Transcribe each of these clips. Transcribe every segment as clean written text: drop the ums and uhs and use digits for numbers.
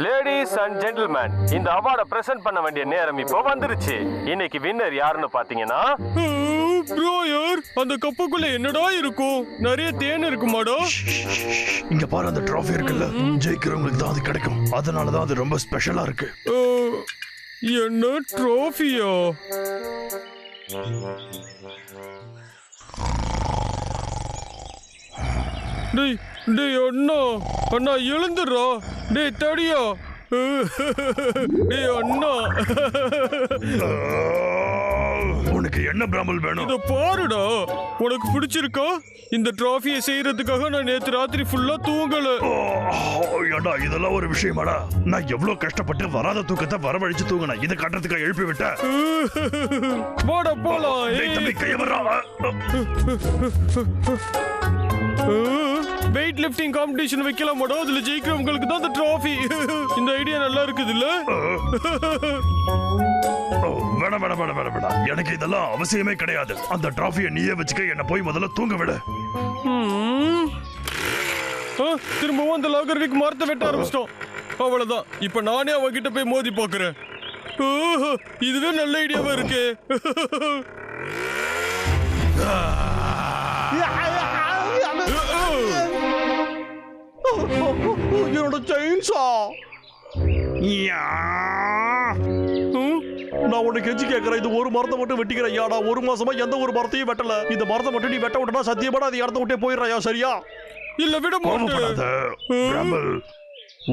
Ladies and gentleman, இந்த அவார்டை present பண்ண வேண்டிய நேரம் இப்போ வந்துருச்சு. இன்னைக்கு வின்னர் யாருன்னு பாத்தீங்கன்னா ப்ரோயர், அந்த கப்புக்குள்ள என்னடா இருக்கும்? நிறைய தேன் இருக்குமாடா? இங்க பாரு, அந்த ட்ராஃபி இருக்குல்ல, ஜெயிக்கிறவங்களுக்கு தான் அது கிடைக்கும். அதனால தான் அது ரொம்ப ஸ்பெஷலா இருக்கு. என்ன ட்ராஃபியா? டேய் டேய் அண்ணா, அண்ணா எழுந்துடுறா. டேய் தடியா. டேய் அண்ணா, உனக்கு என்ன பிராமல் வேணும்? இத பாருடா. உனக்கு பிடிச்சிருக்கா? இந்த டிராஃபியை செய்யறதுக்காக நான் நேத்து ராத்திரி ஃபுல்லா தூங்கல. ஏண்டா இதெல்லாம் ஒரு விஷயமாடா? நான் எவ்வளவு கஷ்டப்பட்டு வராத தூக்கத்தை வரவழைச்சு தூங்கினேன். இதை காட்டுறதுக்காக எழுப்பி விட்டேன். வாடா போலாம். வெயிட் லிஃப்டிங் காம்படிஷன் வைக்கலாமாடா? அதுல ஜெயிக்கிறவங்களுக்கு தான் அந்த டிராஃபி. இந்த ஐடியா நல்லா இருக்குது இல்ல? வேணாம் வேணாம் வேணாம் வேணாம் வேணாம், எனக்கு இதெல்லாம் அவசியமே கிடையாது. அந்த டிராஃபியை நீயே வச்சுக்க, என்ன போய் முதல்ல தூங்க விடு. திரும்பவும் அந்த லாகர்விக் மரத்தை வெட்ட ஆரம்பிச்சிட்டோம். அவ்வளவுதான், இப்ப நானே அவகிட்ட போய் மோதி பாக்குறேன். இதுவே நல்ல ஐடியாவா இருக்கு. என்னோட செயின்ஸா. நான் உனக்கு கெஞ்சி கேட்கறேன், இது ஒரு மரத்தை மட்டும் வெட்டிக்கிறேன். யாடா, ஒரு மாசமா எந்த ஒரு மரத்தையும் வெட்டல. இந்த மரத்தை மட்டும் நீ வெட்ட விட்டா சத்தியமாடா அது இடத்த விட்டே போயிடுறாயா? சரியா? இல்ல விட மாட்டேன்.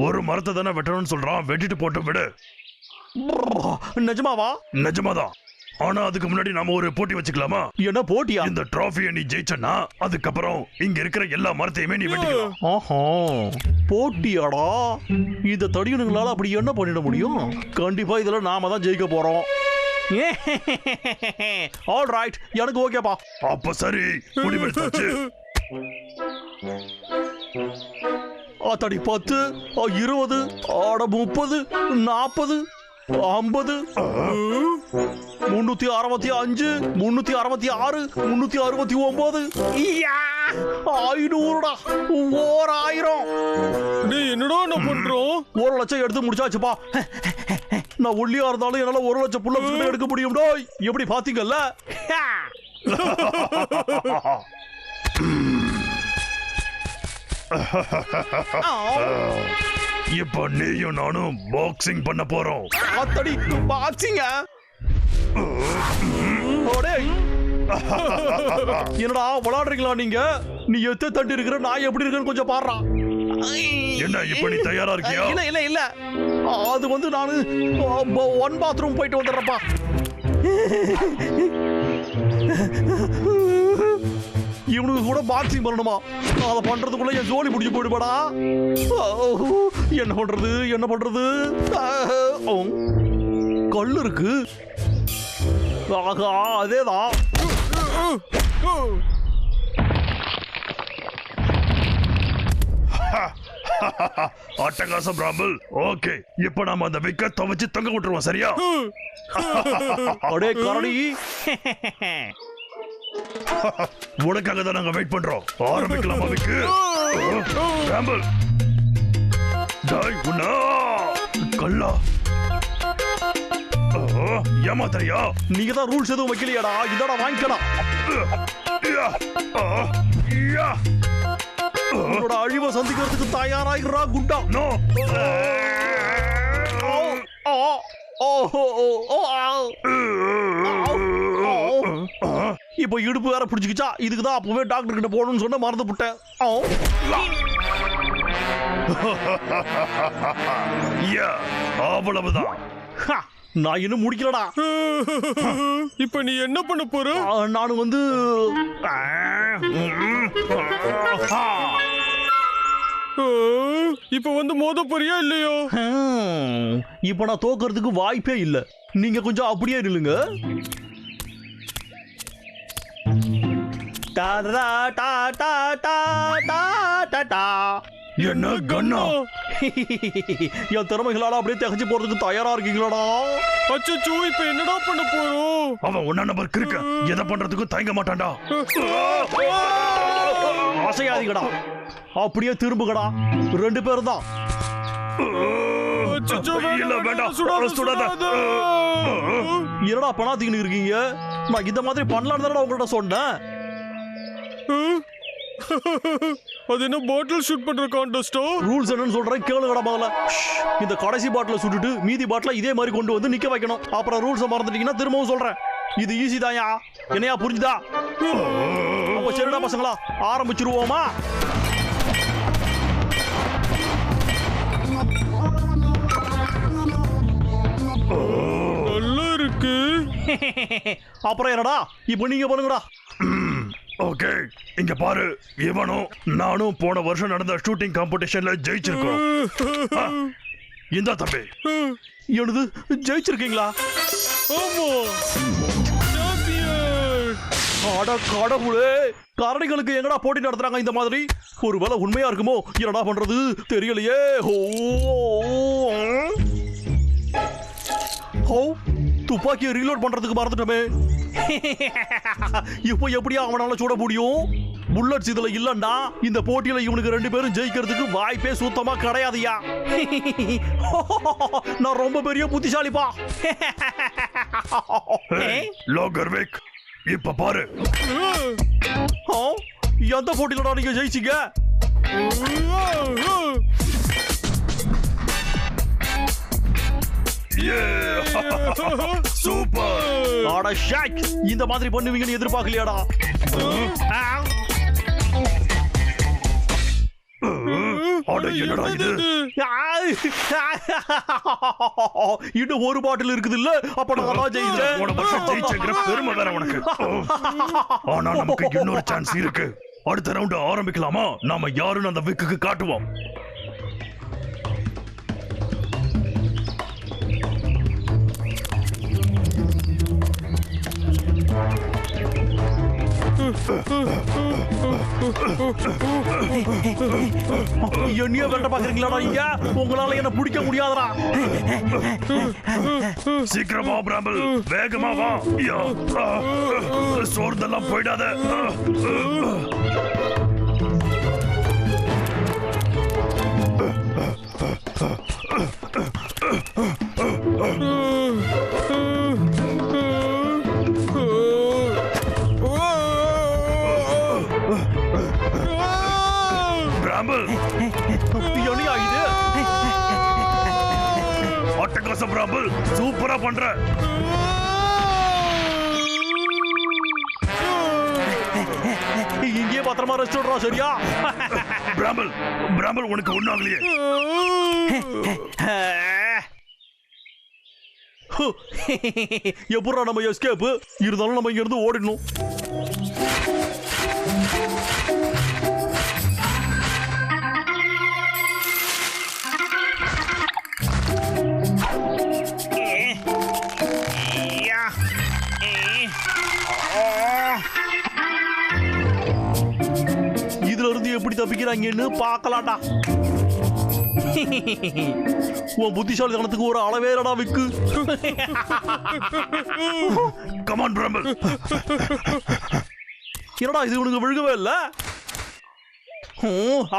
ஒரு மரத்தை தானே வெட்டணும்னு சொல்றான், வெட்டிட்டு போட்டு விடு. நிஜமாவா? நிஜமாதான். ஆனா அதுக்கு முன்னாடி நாம ஒரு போட்டி வச்சுக்கலாமா? என்ன போட்டியா? இந்த டிராஃபியை நீ ஜெயிச்சனா அதுக்கப்புறம் இங்க இருக்கிற எல்லா மரத்தையுமே நீ வெட்டிக்கலாம். ஆஹா, போட்டியாடா? இத தடியனுங்களால அப்படி என்ன பண்ணிட முடியும்? கண்டிப்பா இதுல நாம தான் ஜெயிக்க போறோம். ஆல் ரைட், எனக்கு ஓகேப்பா. அப்ப சரி, முடிவெடுத்தாச்சு. அத்தடி 10, 20, 30, 40, 50, 365, 366, 369, 500டா. 1000. டேய் என்னடா நான் பண்றோம்? 1 லட்சம் எடுத்து முடிச்சாச்சுப்பா. நான் ஒல்லியா இருந்தாலும் என்னால 1 லட்சம் புள்ள எடுக்க முடியும். எப்படி பாத்தீங்கல்ல? இப்ப நீயும் நானும் பாக்ஸிங் பண்ண போறோம். அத்தடி பாக்ஸிங்க. என்னடா விளையாடுறீங்களா நீங்க? நீ எத்த தண்டி இருக்கிற, நான் எப்படி இருக்கேன்னு கொஞ்சம் பாடுறா. என்ன இப்ப நீ தயாரா இருக்கியா? இல்ல இல்ல இல்ல, அது வந்து நானு ஒன் பாத்ரூம் போயிட்டு வந்துடுறப்பா. இவனுக்கு கூட பாக்ஸிங் பண்ணணுமா? அதை பண்றதுக்குள்ள என் ஜோலி முடிஞ்சு போயிடுபாடா. என்ன பண்றது என்ன பண்றது? கல் இருக்கு. ஆகா, அதேதான். அட்டகாசம் பிராமல். ஓகே, இப்ப நாம அந்த விக்க துவச்சு தொங்க விட்டுருவோம். சரியா? அடே கரடி, உனக்காக தான் நாங்க வெயிட் பண்றோம். ஆரம்பிக்கலாமா விக்கு? பிராமல், டேய் உன்னா கல்லா ஏமாத்தறியா? நீங்க தான் ரூல்ஸ் எதுவும் வைக்கலையாடா? இதோட வாங்கிக்கலாம். உன்னோட அழிவை சந்திக்கிறதுக்கு தயாராகிறா குண்டா. நோ. இப்ப இடுப்பு வேற பிடிச்சிக்கிச்சா? இதுக்குதான் அப்பவே டாக்டர் கிட்ட போகணும்னு சொன்ன, மறந்து விட்டேன். அவ்வளவுதான். நான் இன்னும் முடிக்கலடா. இப்ப நீ என்ன பண்ண போற? நான் வந்து இப்ப வந்து மோத போறியா இல்லையோ? இப்ப நான் தோக்கிறதுக்கு வாய்ப்பே இல்ல. நீங்க கொஞ்சம் அப்படியே நில்லுங்க. என்ன கண்ணா? என் திறமைகளால அப்படியே தகச்சு போறதுக்கு தயாரா இருக்கீங்களாடா? அச்சோ, இப்ப என்னடா பண்ண போறோம்? அவன் ஒன்னா நம்பர் கிறுக்க, எதை பண்றதுக்கும் தயங்க மாட்டான்டா. அசையாதீங்கடா, அப்படியே திரும்புகடா. 2 பேரும் தான். அச்சச்சோ, இல்ல வேண்டாம் சுடாத. என்னடா பணாத்திக்கின்னு இருக்கீங்க? நான் இந்த மாதிரி பண்ணலான்னு தானே உங்கள்கிட்ட சொன்னேன். அது என்ன பாட்டில் ஷூட் பண்ற கான்டெஸ்டா? ரூல்ஸ் என்னன்னு சொல்றேன் கேளுங்கடா முதல்ல. இந்த கடைசி பாட்டில சுட்டுட்டு மீதி பாட்டில இதே மாதிரி கொண்டு வந்து நிக்க வைக்கணும். அப்புறம் ரூல்ஸை மறந்துட்டீங்கன்னா திரும்பவும் சொல்றேன். இது ஈஸி தாயா. என்னையா புரிஞ்சுதா? அப்ப சரிடா பசங்களா, ஆரம்பிச்சிருவோமா? நல்லா இருக்கு. அப்புறம் என்னடா இப்ப நீங்க பண்ணுங்கடா. ஓகே, இங்க பாரு, இவனும் நானும் போன வருஷம் நடந்த ஷூட்டிங் காம்படிஷன்ல ஜெயிச்சிருக்கோம். இந்த தம்பி என்னது ஜெயிச்சிருக்கீங்களா? ஆமா, சாம்பியன். அட கடவுளே, கரடிகளுக்கு எங்கடா போட்டி நடத்துறாங்க இந்த மாதிரி? ஒருவேளை உண்மையா இருக்குமோ? என்னடா பண்றது தெரியலையே. ஓ, துப்பாக்கியை ரீலோட் பண்றதுக்கு மறந்துட்டோமே. இப்போ எப்படியா அவனால சுட முடியும்? புல்லட்ஸ் இதுல இல்லண்டா. இந்த போட்டியில இவனுக்கு 2 பேரும் ஜெயிக்கிறதுக்கு வாய்ப்பே சுத்தமா கிடையாதுயா. நான் ரொம்ப பெரிய புத்திசாலிப்பா. லோகர்விக், இப்ப பாரு. எந்த போட்டியிலடா நீங்க ஜெயிச்சீங்க? சூப்பர். அட ஷாக், இந்த மாதிரி பண்ணுவீங்கன்னு எதிர்பார்க்கலையாடா. அட என்னடா இது? இன்னும் ஒரு பாட்டில் இருக்குது இல்ல? அப்ப நான் ஜெயிச்சேன். போன வருஷம் ஜெயிச்சேங்கிற பெருமை வேற உனக்கு. ஆனா நமக்கு இன்னொரு சான்ஸ் இருக்கு. அடுத்த ரவுண்ட் ஆரம்பிக்கலாமா? நாம யாருன்னு அந்த விக்குக்கு காட்டுவோம். என்னைய வேண்ட பாக்குறீங்களா நீங்க? உங்களால என்ன பிடிக்க முடியாதடா. சீக்கிரமா பிராம்பிள், வேகமா வா. சோர்ந்தெல்லாம் போயிடாத. பிராம்பிள், என்னையா இது? அட்டகாசம் பிராம்பிள், சூப்பரா பண்ற. இங்கே பத்திரமா ரெஸ்ட் விடுறா, சரியா? பிராம்பிள், பிராம்பிள் உனக்கு ஒண்ணாகலையே. எப்படா நம்ம எஸ்கேப்? இருந்தாலும் நம்ம இங்க இருந்து ஓடிடணும். இதுல இருந்து எப்படி தப்பிக்கிறாங்கன்னு பார்க்கலாம்டா. உன் புத்திசாலித்தனத்துக்கு ஒரு அளவேறடா விக்கு. Come on Bramble. என்னடா இது உனக்கு விழுகவே இல்ல?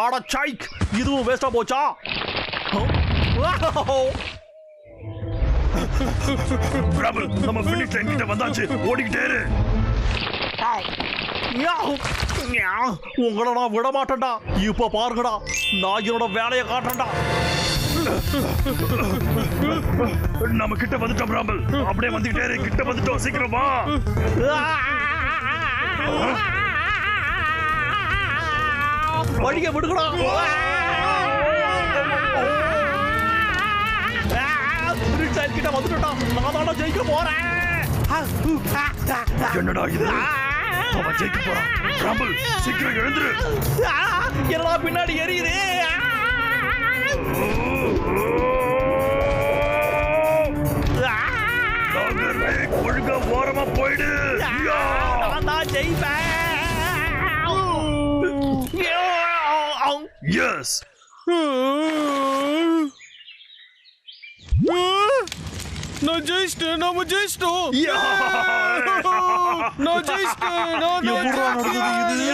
ஆட சாய்க், இதுவும் வேஸ்டா போச்சா? பிராம்பிள், நம்ம ஃபினிஷ் லைன் கிட்ட வந்தாச்சு. ஓடிக்கிட்டே இரு. உங்களை நான் விட மாட்டேன்டா. இப்ப பாருங்கடா, நான் என்னோட வேலையை காட்டேன்டா. நம்ம கிட்ட வந்துட்டோம் பிராம்பிள். அப்படியே வந்துகிட்டே இரு. கிட்ட வந்துட்டோம், சீக்கிரமா. வழிய விடுங்கடா. கிட்ட வந்துட்டா. நான் தானே ஜெயிக்க போறேன். என்னடா இது? அவன் ஜெயிக்க போறான். பிராம்பிள், சீக்கிரம் எழுந்துரு. என்னடா பின்னாடி எரியுது? ஒழுங்கா ஓரமா போயிடு. நான் தான் ஜெயிப்பேன். எஸ். நான் ஜெயிச்சிட்டேன். நாம ஜெயிச்சிட்டோம். நான் ஜெயிச்சிட்டேன். எப்படிடா நடந்தது இது?